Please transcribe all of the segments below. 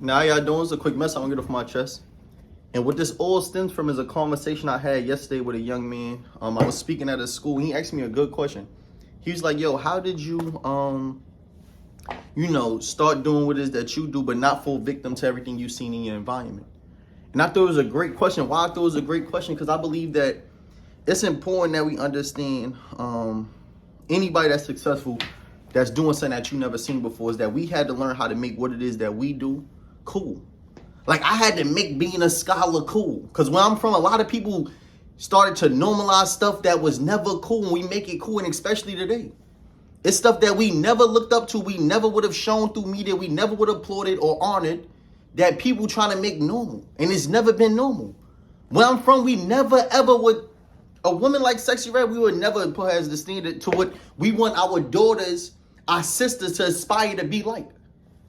Now, y'all doing is a quick mess I want to get off my chest. And what this all stems from is a conversation I had yesterday with a young man. I was speaking at a school. And he asked me a good question. He was like, "Yo, how did you, start doing what it is that you do, but not fall victim to everything you've seen in your environment?" And I thought it was a great question. Why I thought it was a great question? Because I believe that it's important that we understand anybody that's successful, that's doing something that you never seen before, is that we had to learn how to make what it is that we do cool. Like, I had to make being a scholar cool. Because where I'm from, a lot of people started to normalize stuff that was never cool, and we make it cool, and especially today. It's stuff that we never looked up to, we never would have shown through media, we never would have applauded or honored, that people trying to make normal. And it's never been normal. Where I'm from, we never ever would, a woman like Sexy Red, we would never put her as the standard to what we want our daughters, our sisters to aspire to be like.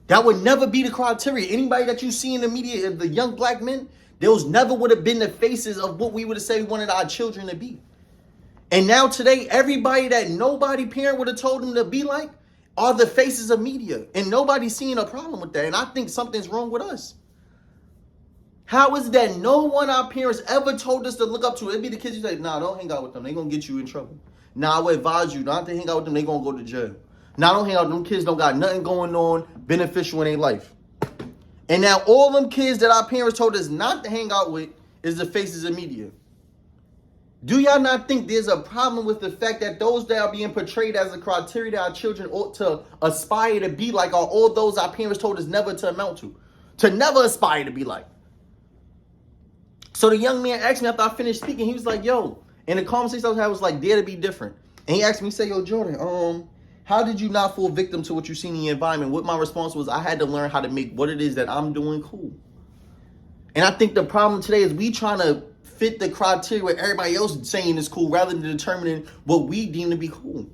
That would never be the criteria. Anybody that you see in the media, the young black men, those never would have been the faces of what we would have said we wanted our children to be. And now today, everybody that nobody parent would have told them to be like are the faces of media. And nobody's seeing a problem with that. And I think something's wrong with us. How is it that no one our parents ever told us to look up to? It'd be the kids who say, "Nah, don't hang out with them. They're going to get you in trouble. Nah, I would advise you not to hang out with them. They're going to go to jail. Now, don't hang out with them. Kids don't got nothing going on beneficial in their life." And now all them kids that our parents told us not to hang out with is the faces of media. Do y'all not think there's a problem with the fact that those that are being portrayed as a criteria that our children ought to aspire to be like are all those our parents told us never to amount to never aspire to be like? So the young man asked me after I finished speaking, he was like, "Yo," and the conversation I was having was like, "Dare to be different." And he asked me, he said, "Yo, Jordan, how did you not fall victim to what you seen in your environment?" What my response was, I had to learn how to make what it is that I'm doing cool. And I think the problem today is we trying to fit the criteria what everybody else is saying is cool rather than determining what we deem to be cool.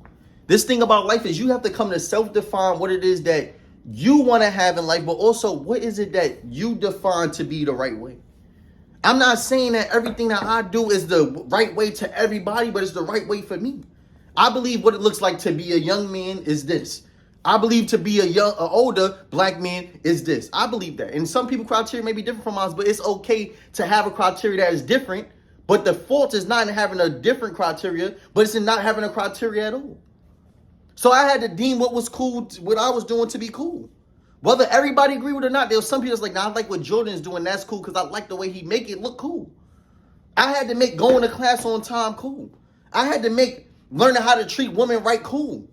This thing about life is you have to come to self-define what it is that you want to have in life, but also what is it that you define to be the right way. I'm not saying that everything that I do is the right way to everybody, but it's the right way for me. I believe what it looks like to be a young man is this. I believe to be an older black man is this. I believe that. And some people criteria may be different from ours, but it's okay to have a criteria that is different. But the fault is not in having a different criteria, but it's in not having a criteria at all. So I had to deem what was cool, what I was doing to be cool. Whether everybody agree with it or not, there was some people that's like, "Nah, I like what Jordan's doing. That's cool because I like the way he make it look cool." I had to make going to class on time cool. I had to make learning how to treat women right cool.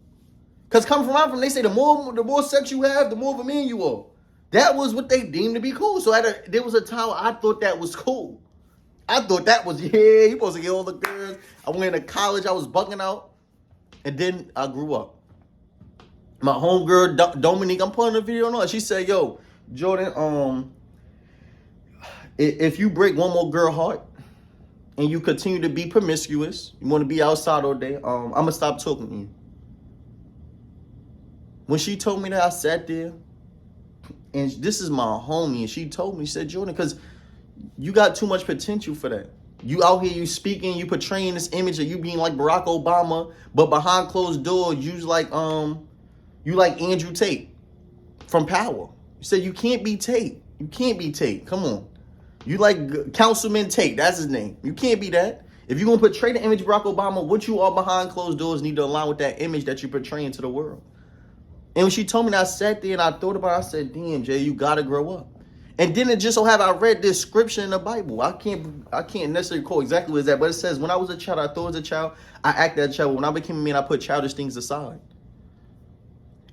Because coming from where I'm from, they say the more sex you have, the more of a man you are. That was what they deemed to be cool. So there was a time where I thought that was cool. I thought that was, yeah, you supposed to get all the girls. I went to college, I was bugging out. And then I grew up. My homegirl, Dominique, I'm putting a video on her. She said, "Yo, Jordan, if you break one more girl heart and you continue to be promiscuous, you want to be outside all day, I'm going to stop talking to you." When she told me that, I sat there, and this is my homie, and she told me, she said, "Jordan, because you got too much potential for that. You out here, you speaking, you portraying this image of you being like Barack Obama, but behind closed doors, you like Andrew Tate from Power. You said you can't be Tate. You can't be Tate. Come on. You like Councilman Tate. That's his name. You can't be that. If you're going to portray the image of Barack Obama, what you are behind closed doors need to align with that image that you're portraying to the world." And when she told me that, I sat there and I thought about it. I said, "Damn, Jay, you got to grow up." And then it just so happened I read this scripture in the Bible. I can't necessarily quote exactly what it's at, but it says, "When I was a child, I thought as a child, I acted as a child. When I became a man, I put childish things aside."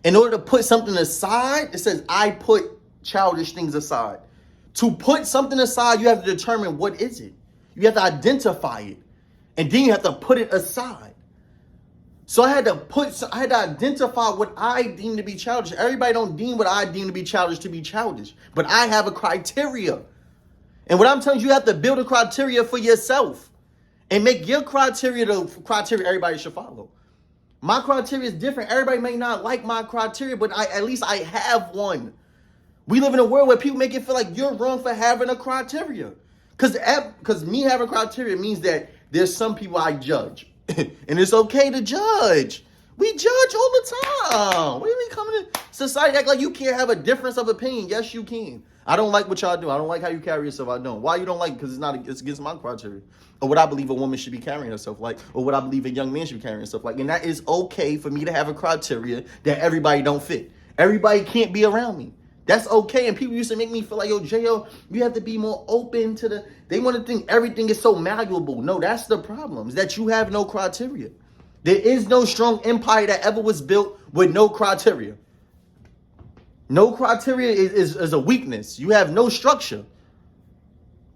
In order to put something aside, it says, "I put childish things aside." To put something aside, you have to determine what is it. You have to identify it. And then you have to put it aside. So I had to identify what I deem to be childish. Everybody don't deem what I deem to be childish. But I have a criteria. And what I'm telling you, you have to build a criteria for yourself. And make your criteria the criteria everybody should follow. My criteria is different. Everybody may not like my criteria, but at least I have one. We live in a world where people make it feel like you're wrong for having a criteria. Because me having criteria means that there's some people I judge. And it's okay to judge. We judge all the time. What do you mean coming to society act like you can't have a difference of opinion? Yes, you can. I don't like what y'all do. I don't like how you carry yourself. I don't. Why you don't like it? Because it's against my criteria. Or what I believe a woman should be carrying herself like. Or what I believe a young man should be carrying himself like. And that is okay for me to have a criteria that everybody don't fit. Everybody can't be around me. That's okay. And people used to make me feel like, yo, J.O., you have to be more open to the... They want to think everything is so malleable. No, that's the problem. Is that you have no criteria. There is no strong empire that ever was built with no criteria. No criteria is a weakness. You have no structure.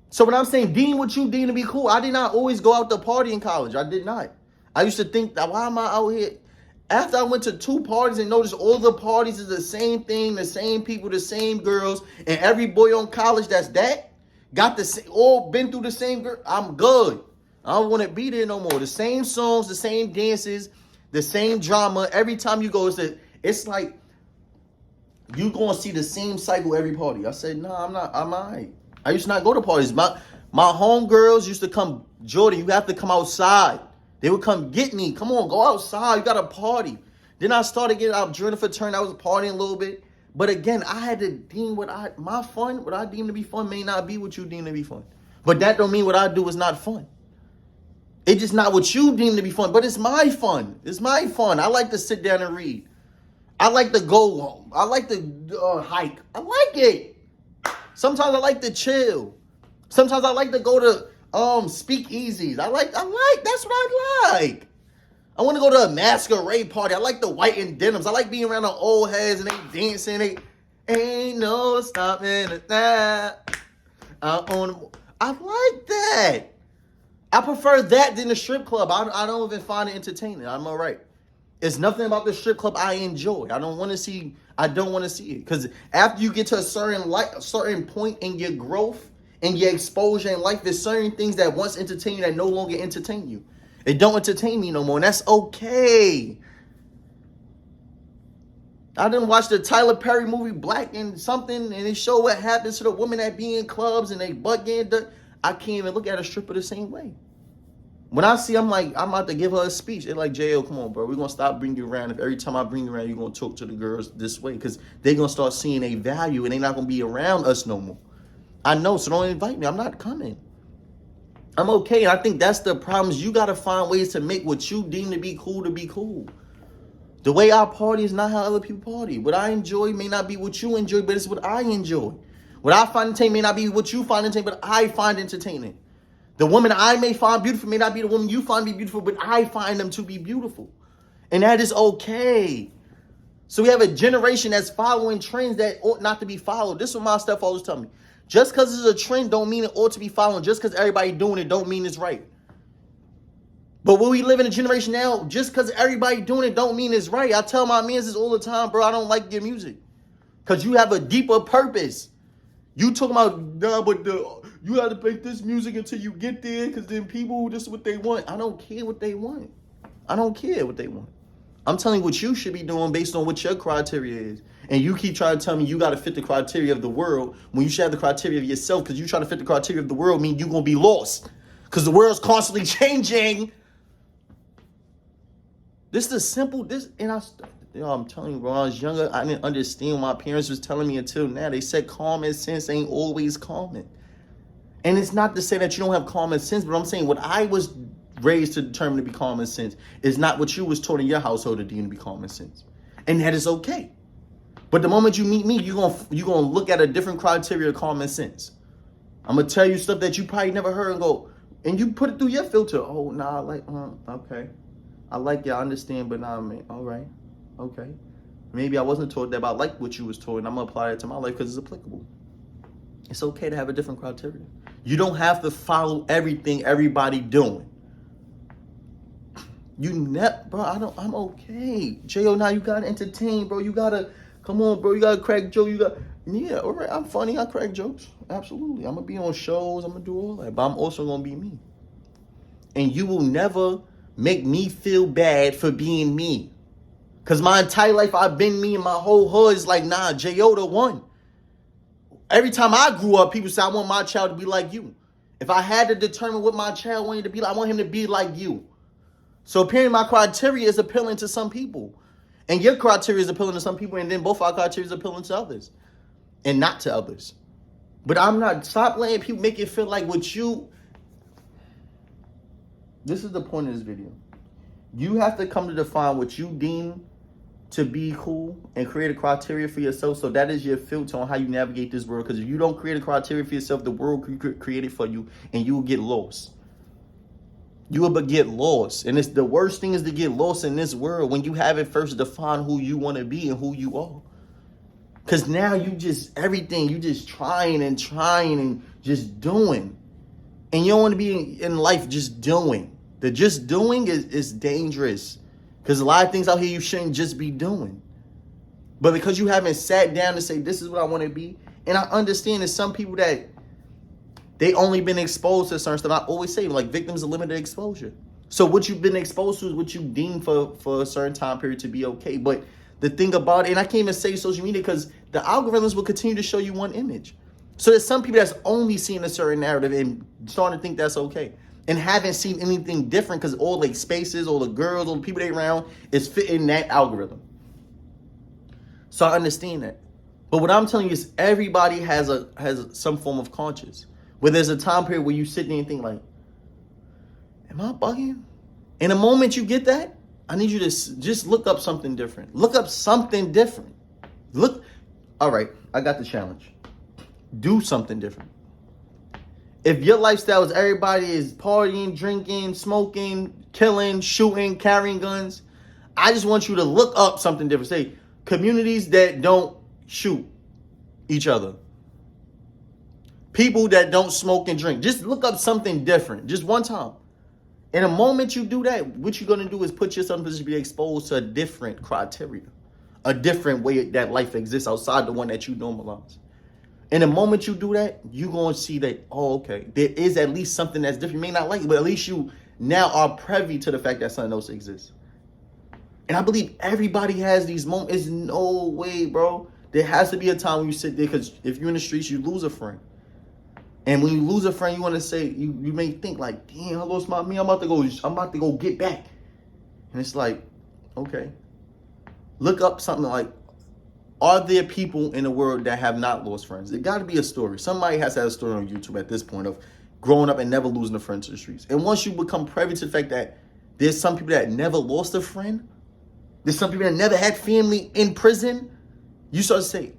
So when I'm saying deem what you deem to be cool, I did not always go out to party in college. I did not. I used to think, that why am I out here? After I went to 2 parties and noticed all the parties is the same thing, the same people, the same girls, and every boy on college got the same, all been through the same girl, I'm good. I don't want to be there no more. The same songs, the same dances, the same drama. Every time you go, it's like you going to see the same cycle every party. I said, no, I'm not. I'm all right. I used to not go to parties. My homegirls used to come, Jordan, you have to come outside. They would come get me. Come on, go outside. You got to party. Then I started getting out during the fraternity. I was partying a little bit. But again, I had to deem what I deem to be fun may not be what you deem to be fun. But that don't mean what I do is not fun. It's just not what you deem to be fun, but it's my fun. It's my fun. I like to sit down and read. I like to go home. I like to hike. I like it. Sometimes I like to chill. Sometimes I like to go to speakeasies. I like, that's what I like. I want to go to a masquerade party. I like the white and denims. I like being around the old heads and they dancing. They ain't no stopping it now. I like that. I prefer that than the strip club. I don't even find it entertaining. I'm all right. It's nothing about the strip club I enjoy. I don't want to see it. Because after you get to a certain point in your growth and your exposure in life, there's certain things that once entertain you that no longer entertain you. It don't entertain me no more, and that's okay. I didn't watch the Tyler Perry movie Black and something, and they show what happens to the women that be in clubs and they butt getting dirt. I can't even look at a stripper the same way. When I see, I'm like, I'm about to give her a speech. They're like, J.O., come on, bro. We're going to stop bringing you around. If every time I bring you around, you're going to talk to the girls this way. Because they're going to start seeing a value and they're not going to be around us no more. I know, so don't invite me. I'm not coming. I'm okay. And I think that's the problem is you got to find ways to make what you deem to be cool. The way I party is not how other people party. What I enjoy may not be what you enjoy, but it's what I enjoy. What I find entertaining may not be what you find entertaining, but I find entertaining. The woman I may find beautiful may not be the woman you find to be beautiful, but I find them to be beautiful. And that is okay. So we have a generation that's following trends that ought not to be followed. This is what my stuff always tell me. Just because it's a trend don't mean it ought to be followed. Just because everybody doing it don't mean it's right. But when we live in a generation now, just because everybody doing it don't mean it's right. I tell my mans this all the time, bro, I don't like your music. Because you have a deeper purpose. You talking about, nah, but you have to make this music until you get there because then people, this is what they want. I don't care what they want. I don't care what they want. I'm telling you what you should be doing based on what your criteria is. And you keep trying to tell me you got to fit the criteria of the world when you should have the criteria of yourself because you try to fit the criteria of the world mean you're going to be lost because the world's constantly changing. This is a simple, I'm telling you, bro, when I was younger, I didn't understand what my parents was telling me until now. They said common sense ain't always common. And it's not to say that you don't have common sense, but I'm saying what I was raised to determine to be common sense is not what you was taught in your household to deem to be common sense. And that is okay. But the moment you meet me, you're gonna look at a different criteria of common sense. I'm going to tell you stuff that you probably never heard and go, and you put it through your filter. Oh, nah, like, okay. I like you, I understand, but nah, man, all right, okay. Maybe I wasn't taught that, but I like what you was taught, and I'm going to apply it to my life because it's applicable. It's okay to have a different criteria. You don't have to follow everything everybody doing. Bro, I'm okay. J.O., now you got to entertain, bro. You got to, come on, bro, you got to crack jokes. Yeah, all right, I'm funny, I crack jokes. Absolutely. I'm going to be on shows, I'm going to do all that, but I'm also going to be me. And you will never make me feel bad for being me. Because my entire life I've been me and my whole hood is like, nah, J.O. the one. Every time I grew up, people say, I want my child to be like you. If I had to determine what my child wanted to be like, I want him to be like you. So apparently my criteria is appealing to some people. And your criteria is appealing to some people, and then both our criteria is appealing to others. And not to others. But I'm not, stop letting people make it feel like what you, this is the point of this video. You have to come to define what you deem to be cool and create a criteria for yourself. So that is your filter on how you navigate this world. Because if you don't create a criteria for yourself, the world will create it for you and you will get lost. You will get lost. And it's the worst thing is to get lost in this world when you haven't first defined who you want to be and who you are. Because now you just, everything, you just trying and just doing. And you don't want to be in life just doing. The just doing is dangerous. Because a lot of things out here you shouldn't just be doing. But because you haven't sat down to say, this is what I want to be. And I understand there's some people that they only been exposed to certain stuff. I always say, like, victims of limited exposure. So what you've been exposed to is what you deem for a certain time period to be okay. But the thing about it, and I can't even say social media because the algorithms will continue to show you one image. So there's some people that's only seeing a certain narrative and starting to think that's okay. And haven't seen anything different because all the spaces, all the girls, all the people they around is fitting that algorithm. So I understand that. But what I'm telling you is everybody has some form of conscience. Where there's a time period where you sit there and think like, am I bugging? And the moment you get that, I need you to just look up something different. Look up something different. All right, I got the challenge. Do something different. If your lifestyle is everybody is partying, drinking, smoking, killing, shooting, carrying guns, I just want you to look up something different. Say, communities that don't shoot each other. People that don't smoke and drink. Just look up something different. Just one time. And the moment you do that, what you're going to do is put yourself in a position to be exposed to a different criteria. A different way that life exists outside the one that you normalize. And the moment you do that, you're going to see that, oh, okay, there is at least something that's different. You may not like it, but at least you now are privy to the fact that something else exists. And I believe everybody has these moments. There's no way, bro. There has to be a time when you sit there, because if you're in the streets, you lose a friend. And when you lose a friend, you want to say, you may think like, damn, I lost my man. I'm about to go get back. And it's like, okay. Look up something like, are there people in the world that have not lost friends? There got to be a story. Somebody has to have a story on YouTube at this point of growing up and never losing a friend to the streets. And once you become privy to the fact that there's some people that never lost a friend, there's some people that never had family in prison, you start to say,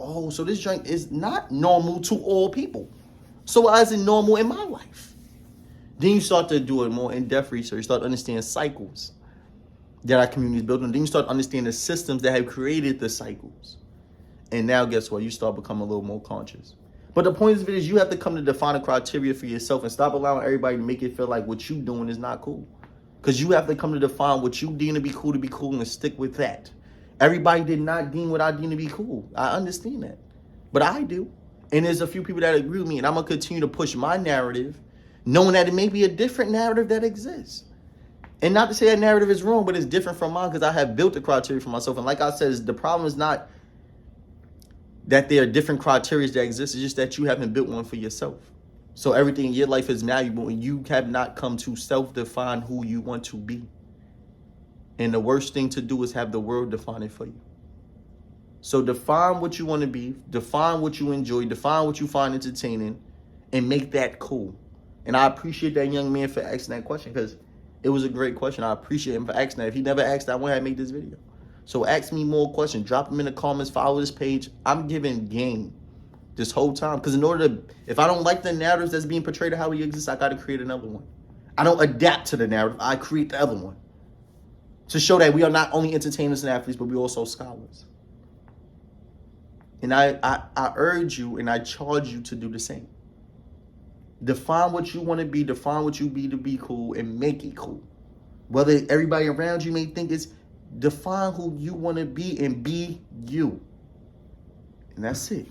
oh, so this joint is not normal to all people. So why is it normal in my life? Then you start to do a more in-depth research. You start to understand cycles that our community is built on. Then you start to understand the systems that have created the cycles. And now guess what? You start becoming a little more conscious. But the point of this video is you have to come to define a criteria for yourself and stop allowing everybody to make it feel like what you're doing is not cool. Because you have to come to define what you deem to be cool and stick with that. Everybody did not deem what I deem to be cool. I understand that. But I do. And there's a few people that agree with me. And I'm going to continue to push my narrative, knowing that it may be a different narrative that exists. And not to say that narrative is wrong, but it's different from mine because I have built a criteria for myself. And like I said, the problem is not that there are different criteria that exist. It's just that you haven't built one for yourself. So everything in your life is malleable and you have not come to self-define who you want to be. And the worst thing to do is have the world define it for you. So define what you want to be, define what you enjoy, define what you find entertaining, and make that cool. And I appreciate that young man for asking that question because it was a great question. I appreciate him for asking that. If he never asked that, I wouldn't have made this video. So ask me more questions. Drop them in the comments. Follow this page. I'm giving game this whole time. Because in order to, if I don't like the narratives that's being portrayed of how he exists, I got to create another one. I don't adapt to the narrative. I create the other one. To show that we are not only entertainers and athletes, but we also scholars. And I urge you and I charge you to do the same. Define what you want to be, define what you be to be cool, and make it cool. Whether everybody around you may think it's, define who you want to be and be you. And that's it.